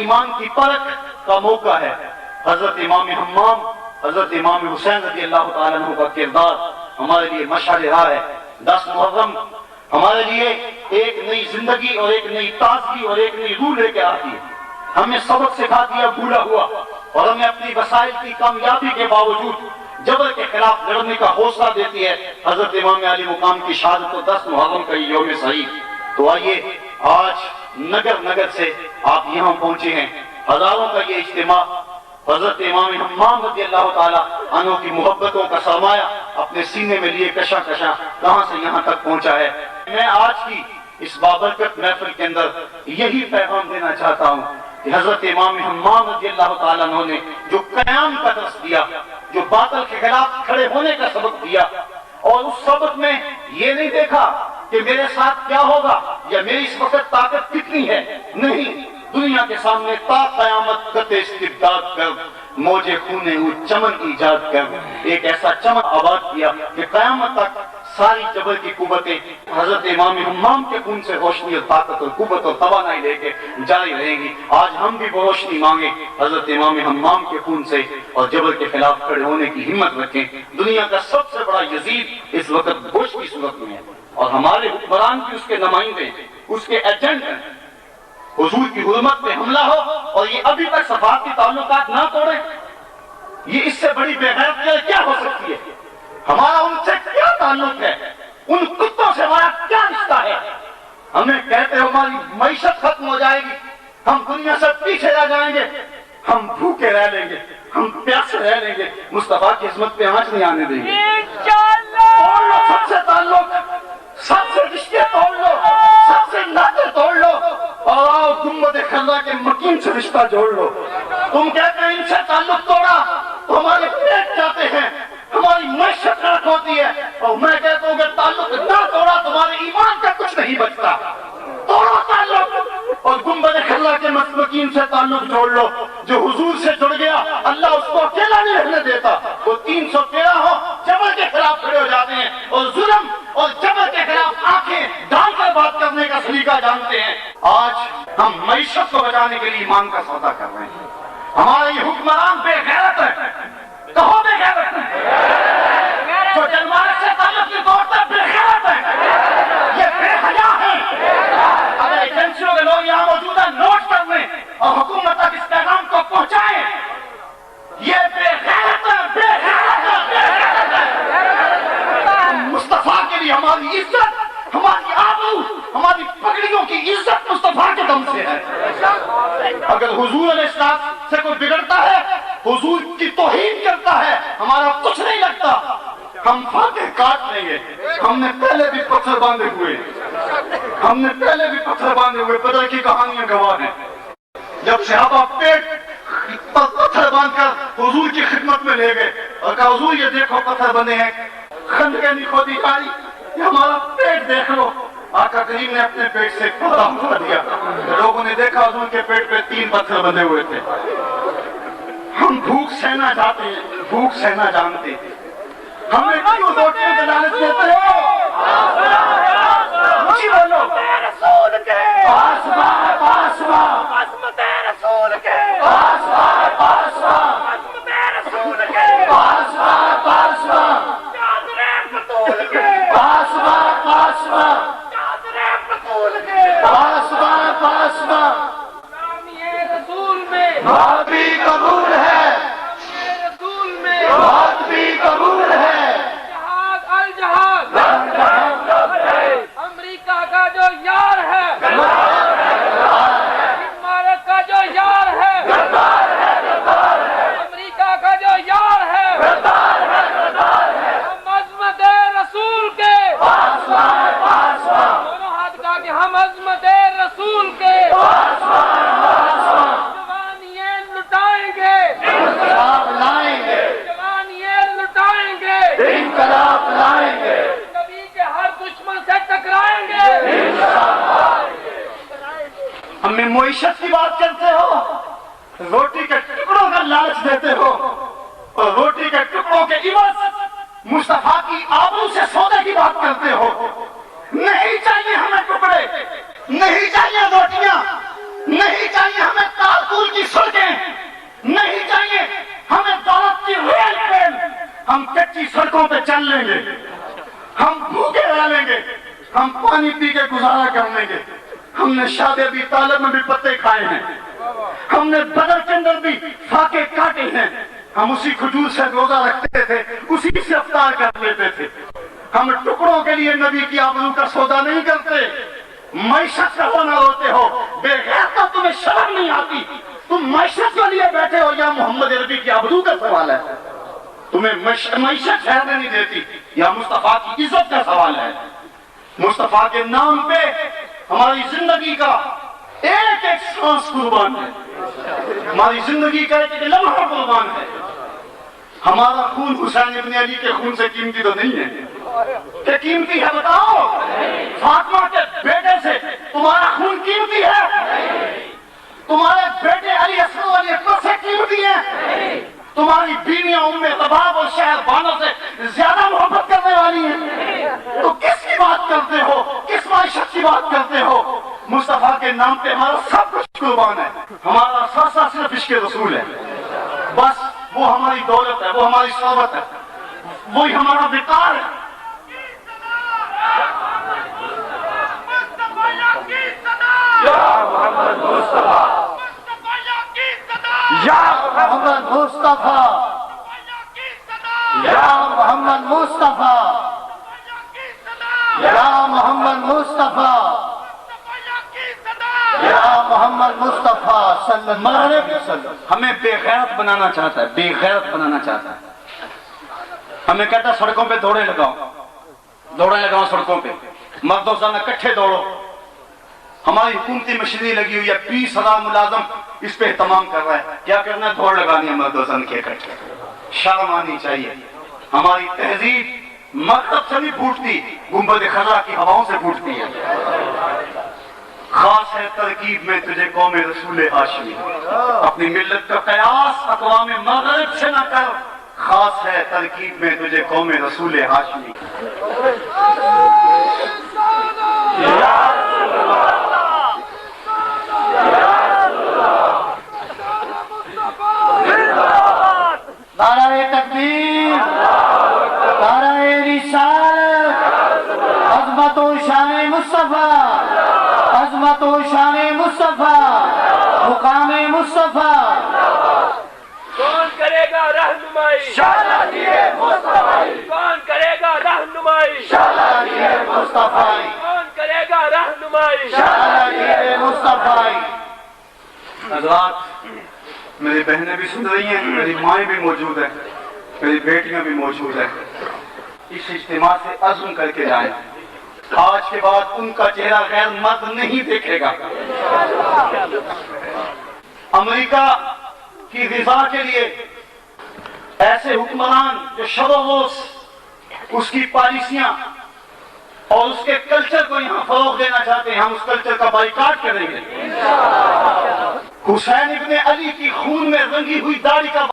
ایمان کی پرکھ کا موقع ہے۔ حضرت امام حمام، حضرت امام حسین رضی اللہ تعالیٰ عنہ کا کردار ہمارے لیے مشعل راہ ہے۔ 10 محرم ہمارے لیے ایک نئی زندگی اور ایک نئی تازگی اور ایک نئی روح لے کے آتی ہے۔ ہمیں سبق سکھا دیا بھولا ہوا، اور ہمیں اپنی وسائل کی کامیابی کے باوجود جبر کے خلاف لڑنے کا حوصلہ دیتی ہے حضرت امام علی مقام کی شہادت و 10 محرم کا یہ یوم صحیح۔ تو آئیے، آج نگر نگر سے آپ یہاں پہنچے ہیں، ہزاروں کا یہ اجتماع حضرت امام حمام رضی اللہ تعالیٰ عنہ کی محبتوں کا سرمایہ اپنے سینے میں لیے کشاں کشاں کہاں سے یہاں تک پہنچا ہے۔ میں آج کی اس بابرکت محفل کے اندر یہی پیغام دینا چاہتا ہوں کہ حضرت امام حمام رضی اللہ تعالیٰ عنہ نے جو قیام کا درس دیا، جو باطل کے خلاف کھڑے ہونے کا سبق دیا، اور اس سبق میں یہ نہیں دیکھا کہ میرے ساتھ کیا ہوگا یا میری اس وقت طاقت کتنی ہے، نہیں، دنیا کے سامنے تا قیامت قط استبداد کر، موج خون چمن ایجاد کر ایک ایسا چمن آباد کیا کہ قیامت تک ساری جبر کی قوتیں حضرت امام حمام کے خون سے روشنی اور طاقت اور قوت اور توانائی لے کے جاری رہیں گی۔ آج ہم بھی روشنی مانگیں حضرت امام حمام کے خون سے، اور جبر کے خلاف کھڑے ہونے کی ہمت رکھیں۔ دنیا کا سب سے بڑا یزید اس وقت بش کی صورت میں ہے، اور ہمارے حکمران بھی اس کے نمائندے، اس کے ایجنٹ ہیں۔ حضور کی حرمت پہ حملہ ہو اور یہ ابھی تک سفارتی تعلقات نہ توڑیں، یہ اس سے بڑی بے غیرتی کیا ہو سکتی ہے؟ ہمارا ان سے کیا تعلق ہے؟ ان کتوں سے ہمارا کیا رشتہ ہے؟ ہمیں کہتے ہو ہماری معیشت ختم ہو جائے گی، ہم دنیا سے پیچھے رہ جائیں گے، ہم بھوکے رہ لیں گے، ہم پیاسے رہ لیں گے، مصطفیٰ کی عظمت پہ آنچ نہیں آنے دیں گے۔ توڑ لو سب سے تعلق، سب سے رشتے توڑ لو، سب سے ناطے توڑ لو، اور آؤ گنبد خضرا کے مکین سے رشتہ جوڑ لو۔ تم کہتے ہیں ان سے تعلق توڑا تو ہمارے پیٹ جاتے ہیں، ہماری معیشت خراب ہوتی ہے، اور میں کہتا ہوں کہ تعلق نہ توڑا تمہارے ایمان کا کچھ نہیں بچتا۔ توڑو تعلق اور گنبد خضرا کے مکین سے تعلق جوڑ لو۔ جو حضور سے جڑ گیا اللہ اس کو اکیلا نہیں رہنے دیتا۔ وہ 313 ہو جبر کے خلاف کھڑے ہو جاتے ہیں، اور ظلم اور جبر کے خلاف آنکھیں ڈال کر بات کرنے کا سلیقہ جانتے ہیں۔ آج ہم معیشت کو بچانے کے لیے ایمان کا سودا کر رہے ہیں۔ ہمارے یہ حکمران بے غیرت ہے، کہو بے غیرت ہے، جو جنمانے سے تعلق کی توڑتا بے غیرت ہے، یہ بے حیا ہے۔ اگر ایجنسیوں کے لوگ یہاں موجود ہیں، نوٹ کر لیں اور حکومت تک اس پیغام کو پہنچائیں، یہ بے غیرت ہے، بے غیرت ہے، بے غیرت ہے۔ مصطفیٰ کے لیے ہماری عزت، ہماری آبرو، ہماری پگڑیوں کی عزت مصطفیٰ کے دم سے ہے۔ اگر حضور علیہ السلام سے کوئی بگڑتا ہے، حضور کی توہین کرتا ہے، ہمارا کچھ نہیں لگتا، ہم فاتح کاٹ لیں گے۔ ہم نے پہلے بھی پتھر باندھے ہوئے، ہم نے پہلے بھی پتھر باندھے ہوئے، بدر کی کہانیاں گواہ ہیں۔ جب صحابہ پیٹ پر پتھر باندھ کر حضور کی خدمت میں لے گئے اور کہا حضور یہ دیکھو پتھر بنے ہیں، خندقیں نہیں کھودی جاری، یہ ہمارا پیٹ دیکھ لو۔ آقا کریم نے اپنے پیٹ سے ایک پردہ اٹھا دیا، لوگوں نے دیکھا حضور کے پیٹ پہ 3 پتھر بندھے ہوئے تھے۔ ہم بھوک سہنا چاہتے ہیں، بھوک سہنا جانتے ہیں۔ ہمیں کیوں روٹیوں کے لالچ دیتے ہو؟ جی بولو، پاسبا پاسبا، عظمت رسول کے، پاسبا پاسبا، عظمت رسول کے، پاسبا پاسبا، چادر بطول کے، پاسبا پاسبا، چادر بطول کے، پاسبا پاسبا، نامی رسول میں بات بھی قبول ہے، رسول میں بات بھی قبول ہے۔ جہاد الجہاد، امریکہ کا جو یار ہے، امارت کا جو یار ہے، امریکہ کا جو یار ہے، ہم عظمت رسول کے، دونوں ہاتھ کا کہ ہم عظمت رسول کے جوانیاں لٹائیں گے، انقلاب لائیں گے، جوانیاں لٹائیں گے، انقلاب لائیں گے، کبھی کے ہر دشمن سے ٹکرائیں گے۔ ہمیں معیشت کی بات کرتے ہو، روٹی کے ٹکڑوں کا لالچ دیتے ہو، اور روٹی کے ٹکڑوں کے عوض مصطفیٰ کی آبرو سے سودے کی بات کرتے ہو۔ نہیں چاہیے ہمیں ٹکڑے، نہیں چاہیے روٹیاں، نہیں چاہیے ہمیں تالکو لیں گے، ہم بھوکے رہ لیں گے، ہم پانی پی کے گزارا کر لیں گے۔ ہم نے شاد ابی طالب میں بھی پتے کھائے ہیں، ہم نے بدر کے اندر بھی فاقے کاٹے ہیں، ہم اسی کھجور سے روزہ رکھتے تھے، اسی سے افطار کر لیتے تھے۔ ہم ٹکڑوں کے لیے نبی کی آبرو کا سودا نہیں کرتے۔ معیشت کا ہونا ہوتے ہو، بے غیر تو تمہیں شرم نہیں آتی، تم معیشت کے لیے بیٹھے ہو یا محمد عربی کی آبرو کا سوال ہے؟ تمہیں معیشت ٹھہرنے نہیں دیتی یا مصطفیٰ کی عزت کا سوال ہے؟ مصطفیٰ کے نام پہ ہماری زندگی کا ایک ایک سانس قربان ہے، ہماری زندگی کا ایک ایک لمحہ قربان ہے۔ ہمارا خون حسین ابن علی کے خون سے قیمتی تو نہیں ہے کہ قیمتی ہے؟ بتاؤ، فاطمہ کے بیٹے سے تمہارا خون قیمتی ہے؟ تمہارے بیٹے علی اصغر علی اکبر سے قیمتی ہے؟ تمہاری بیویاں ام رباب اور شہر بانو سے زیادہ محبت کرنے والی ہیں؟ تو کس کی بات کرتے ہو؟ کس معیشت کی بات کرتے ہو؟ مصطفیٰ کے نام پہ ہمارا سب کچھ قربان ہے، ہمارا ساسا صرف عشق رسول ہے، بس وہ ہماری دولت ہے، وہ ہماری ثروت ہے، وہی ہمارا وقار ہے۔ یا محمد مصطفیٰ، یا محمد مصطفیٰ، یا محمد مصطفیٰ، یا محمد مصطفیٰ، یا محمد مصطفیٰ صلی اللہ علیہ وسلم۔ ہمیں بے غیرت بنانا چاہتا ہے، بے غیرت بنانا چاہتا ہے، ہمیں کہتا ہے سڑکوں پہ دوڑے لگاؤ سڑکوں پہ، مرد و زن اکٹھے دوڑو۔ ہماری حکومتی مشینری لگی ہوئی ہے، 20,000 ملازم اس پہ اہتمام کر رہا ہے، کیا کرنا ہے؟ دوڑ لگانی ہے مرد و زن کے اکٹھے۔ شرم آنی چاہیے۔ ہماری تہذیب مکتب سے نہیں پھوٹتی، گنبد خضرا کی ہواؤں سے پھوٹتی ہے۔ خاص ہے ترکیب میں تجھے قوم رسول ہاشمی، اپنی ملت کا قیاس اقوام مغرب سے نہ کر، خاص ہے ترکیب میں تجھے قوم رسول ہاشمی۔ نعرہ تکبیر، نعرہ رسالت، عظمت و شان مصطفیٰ، عظمت و شان مصطفیٰ، مقام مصطفیٰ۔ کون کرے گا رہنمائی؟ شاہنامہ مصطفیٰ، کون کرے گا رہنمائی؟ شاہنامہ مصطفیٰ، کون کرے گا رہنمائی؟ شاہنامہ مصطفیٰ۔ حضرات، میری بہنیں بھی سن رہی ہیں، میری مائیں بھی موجود ہیں، میری بیٹیاں بھی موجود ہیں۔ اس اجتماع سے عزم کر کے جائیں، آج کے بعد ان کا چہرہ غیر مرد نہیں دیکھے گا۔ امریکہ کی رضا کے لیے ایسے حکمران جو شب و روز اس کی پالیسیاں اور اس کے کلچر کو یہاں فروغ دینا چاہتے ہیں، ہم اس کلچر کا بائیکاٹ کریں گے۔ حسین ابن علی کی خون میں رنگی ہوئی داڑھی کا